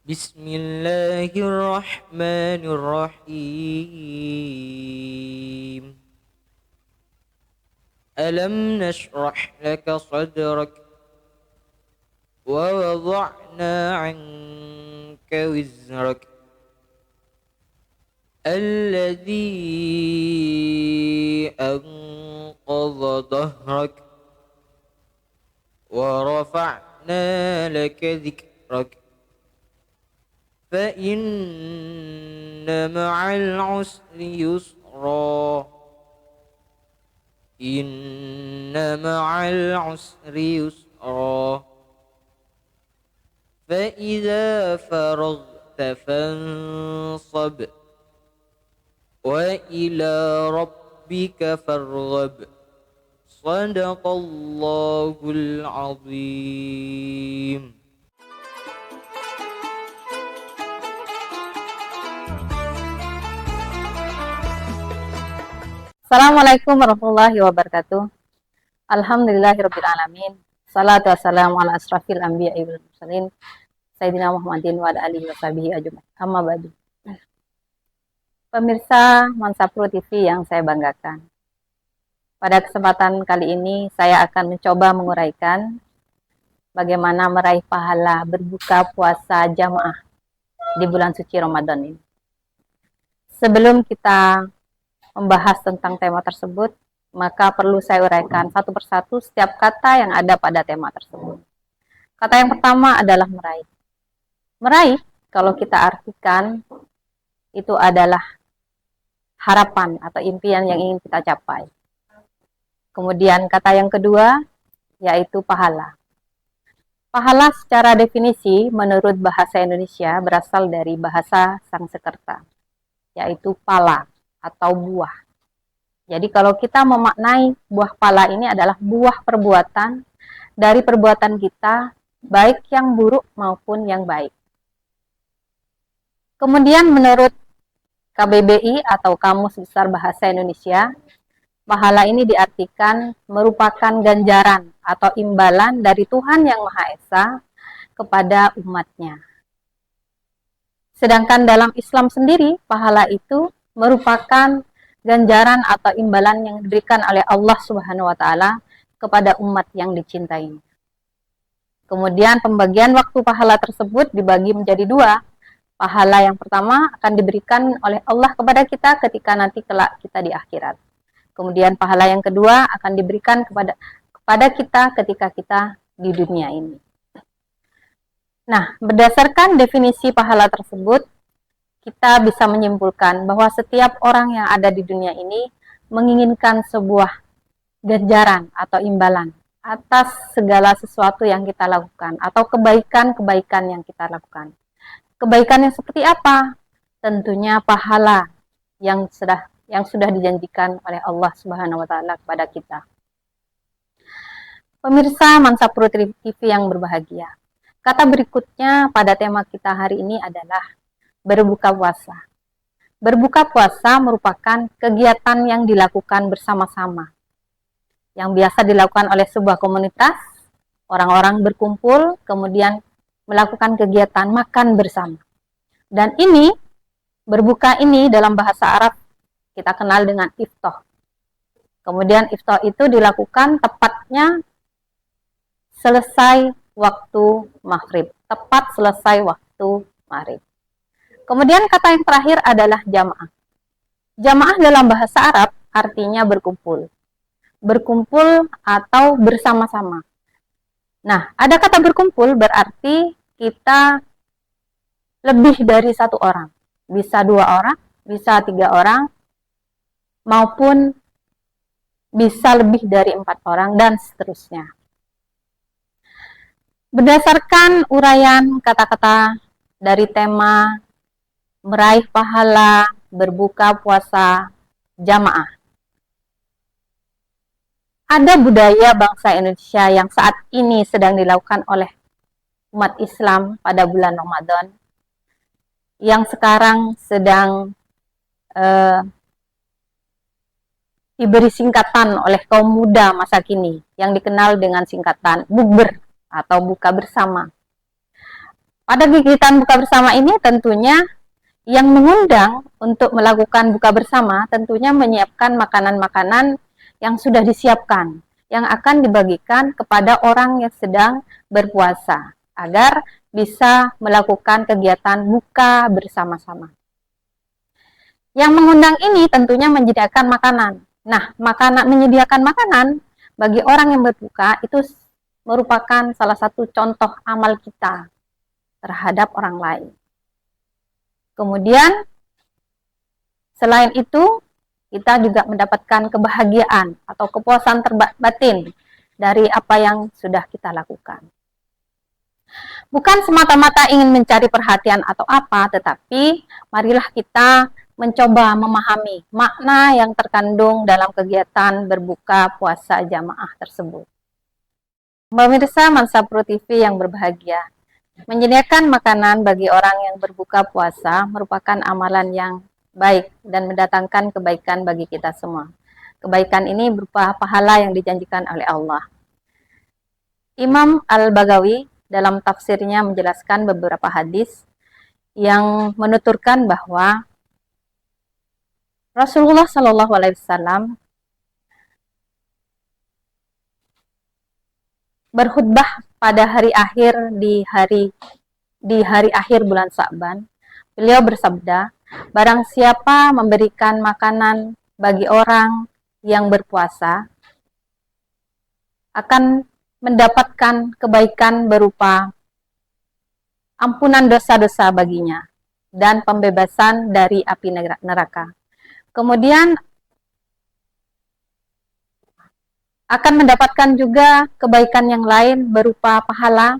Bismillahirrahmanirrahim. Alam nashrah laka sadrak wa wada'na 'anka wizrak alladhi anqadha dhahrak wa rafa'na laka dhikrak fa inna ma'al 'usri yusra inna ma'al 'usri yusra fa idza faraghta fansab wa ila rabbika farghab. Sadaqallahul azim. Assalamualaikum warahmatullahi wabarakatuh. Alhamdulillahirabbil alamin. Salatu wassalamu ala asrafil anbiya'i wal mursalin Sayyidina Muhammadin wa ala alihi washabihi ajmain. Amma ba'du. Pemirsa Mansapro TV yang saya banggakan. Pada kesempatan kali ini saya akan mencoba menguraikan bagaimana meraih pahala berbuka puasa jamaah di bulan suci Ramadan ini. Sebelum kita membahas tentang tema tersebut, maka perlu saya uraikan satu persatu setiap kata yang ada pada tema tersebut. Kata yang pertama adalah meraih. Meraih, kalau kita artikan, itu adalah harapan atau impian yang ingin kita capai. Kemudian kata yang kedua, yaitu pahala. Pahala secara definisi menurut bahasa Indonesia berasal dari bahasa Sanskerta, yaitu pala atau buah. Jadi kalau kita memaknai buah pala ini adalah buah perbuatan dari perbuatan kita, baik yang buruk maupun yang baik. Kemudian menurut KBBI atau Kamus Besar Bahasa Indonesia, pahala ini diartikan merupakan ganjaran atau imbalan dari Tuhan Yang Maha Esa kepada umatnya. Sedangkan dalam Islam sendiri, pahala itu merupakan ganjaran atau imbalan yang diberikan oleh Allah Subhanahu wa Ta'ala kepada umat yang dicintai. Kemudian pembagian waktu pahala tersebut dibagi menjadi dua. Pahala yang pertama akan diberikan oleh Allah kepada kita ketika nanti kelak kita di akhirat. Kemudian pahala yang kedua akan diberikan kepada kita ketika kita di dunia ini. Nah, berdasarkan definisi pahala tersebut, kita bisa menyimpulkan bahwa setiap orang yang ada di dunia ini menginginkan sebuah ganjaran atau imbalan atas segala sesuatu yang kita lakukan atau kebaikan-kebaikan yang kita lakukan. Kebaikan yang seperti apa? Tentunya pahala yang sudah dijanjikan oleh Allah Subhanahu wa Ta'ala kepada kita. Pemirsa Mansapro TV yang berbahagia. Kata berikutnya pada tema kita hari ini adalah berbuka puasa. Berbuka puasa merupakan kegiatan yang dilakukan bersama-sama, yang biasa dilakukan oleh sebuah komunitas, orang-orang berkumpul, kemudian melakukan kegiatan makan bersama. Dan ini, berbuka ini dalam bahasa Arab kita kenal dengan iftoh. Kemudian iftoh itu dilakukan tepatnya selesai waktu maghrib. Tepat selesai waktu maghrib. Kemudian kata yang terakhir adalah jamaah. Jamaah dalam bahasa Arab artinya berkumpul. Berkumpul atau bersama-sama. Nah, ada kata berkumpul berarti kita lebih dari satu orang. Bisa 2 orang, bisa 3 orang, maupun bisa lebih dari 4 orang, dan seterusnya. Berdasarkan uraian kata-kata dari tema meraih pahala berbuka puasa jamaah. Ada budaya bangsa Indonesia yang saat ini sedang dilakukan oleh umat Islam pada bulan Ramadan, yang sekarang sedang diberi singkatan oleh kaum muda masa kini, yang dikenal dengan singkatan bukber atau buka bersama. Pada kegiatan buka bersama ini tentunya yang mengundang untuk melakukan buka bersama tentunya menyiapkan makanan-makanan yang sudah disiapkan, yang akan dibagikan kepada orang yang sedang berpuasa, agar bisa melakukan kegiatan buka bersama-sama. Yang mengundang ini tentunya menyediakan makanan. Nah, menyediakan makanan bagi orang yang berbuka itu merupakan salah satu contoh amal kita terhadap orang lain. Kemudian, selain itu, kita juga mendapatkan kebahagiaan atau kepuasan batin dari apa yang sudah kita lakukan. Bukan semata-mata ingin mencari perhatian atau apa, tetapi marilah kita mencoba memahami makna yang terkandung dalam kegiatan berbuka puasa jamaah tersebut. Pemirsa Mansapro TV yang berbahagia, menyediakan makanan bagi orang yang berbuka puasa merupakan amalan yang baik dan mendatangkan kebaikan bagi kita semua. Kebaikan ini berupa pahala yang dijanjikan oleh Allah. Imam Al-Baghawi dalam tafsirnya menjelaskan beberapa hadis yang menuturkan bahwa Rasulullah Shallallahu Alaihi Wasallam berkhutbah pada hari akhir di hari akhir bulan Sa'ban. Beliau bersabda, barang siapa memberikan makanan bagi orang yang berpuasa akan mendapatkan kebaikan berupa ampunan dosa-dosa baginya dan pembebasan dari api neraka. Kemudian akan mendapatkan juga kebaikan yang lain berupa pahala,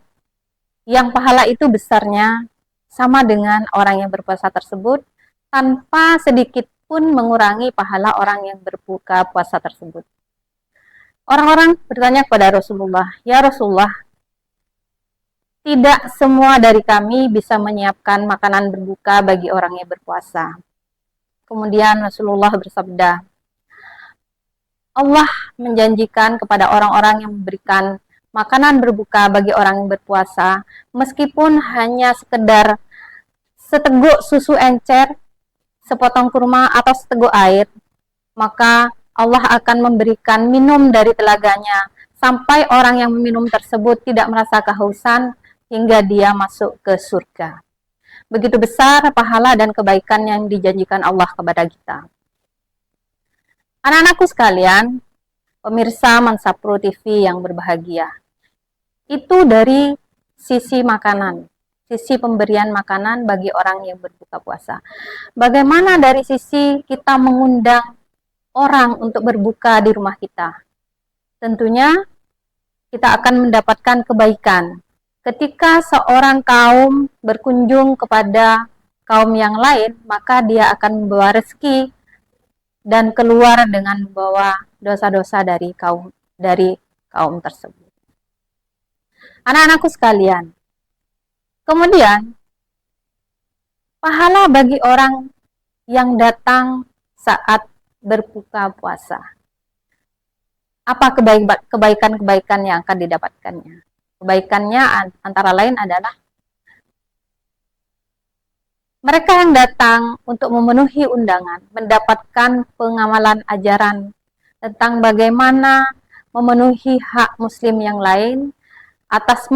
yang pahala itu besarnya sama dengan orang yang berpuasa tersebut tanpa sedikit pun mengurangi pahala orang yang berbuka puasa tersebut. Orang-orang bertanya kepada Rasulullah, "Ya Rasulullah, tidak semua dari kami bisa menyiapkan makanan berbuka bagi orang yang berpuasa." Kemudian Rasulullah bersabda, Allah menjanjikan kepada orang-orang yang memberikan makanan berbuka bagi orang yang berpuasa, meskipun hanya sekedar seteguk susu encer, sepotong kurma atau seteguk air, maka Allah akan memberikan minum dari telaganya sampai orang yang meminum tersebut tidak merasa kehausan hingga dia masuk ke surga. Begitu besar pahala dan kebaikan yang dijanjikan Allah kepada kita. Anak-anakku sekalian, pemirsa Mansapro TV yang berbahagia, itu dari sisi makanan, sisi pemberian makanan bagi orang yang berbuka puasa. Bagaimana dari sisi kita mengundang orang untuk berbuka di rumah kita? Tentunya kita akan mendapatkan kebaikan. Ketika seorang kaum berkunjung kepada kaum yang lain, maka dia akan membawa rezeki dan keluar dengan membawa dosa-dosa dari kaum tersebut. Anak-anakku sekalian, kemudian pahala bagi orang yang datang saat berbuka puasa. Apa kebaikan-kebaikan yang akan didapatkannya? Kebaikannya antara lain adalah mereka yang datang untuk memenuhi undangan mendapatkan pengamalan ajaran tentang bagaimana memenuhi hak muslim yang lain atas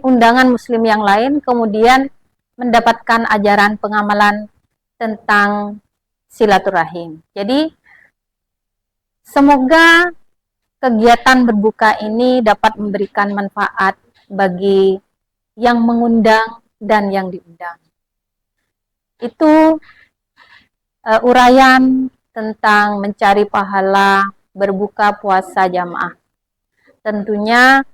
undangan muslim yang lain, kemudian mendapatkan ajaran pengamalan tentang silaturahim. Jadi semoga kegiatan berbuka ini dapat memberikan manfaat bagi yang mengundang dan yang diundang. Itu uraian tentang mencari pahala berbuka puasa jamaah. Tentunya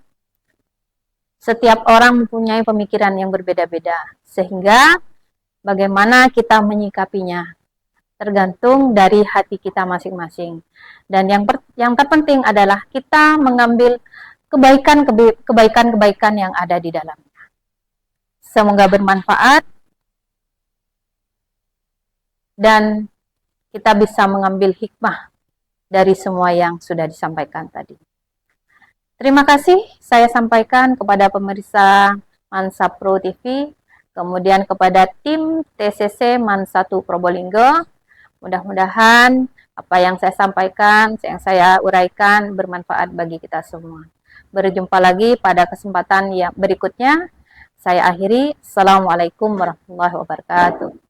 setiap orang mempunyai pemikiran yang berbeda-beda, sehingga bagaimana kita menyikapinya tergantung dari hati kita masing-masing. Dan yang terpenting adalah kita mengambil kebaikan-kebaikan yang ada di dalamnya. Semoga bermanfaat dan kita bisa mengambil hikmah dari semua yang sudah disampaikan tadi. Terima kasih saya sampaikan kepada pemirsa Mansapro TV. kemudian kepada tim TCC MAN 1 Probolinggo. Mudah-mudahan apa yang saya sampaikan, yang saya uraikan bermanfaat bagi kita semua. Berjumpa lagi pada kesempatan yang berikutnya. Saya akhiri. Assalamualaikum warahmatullahi wabarakatuh.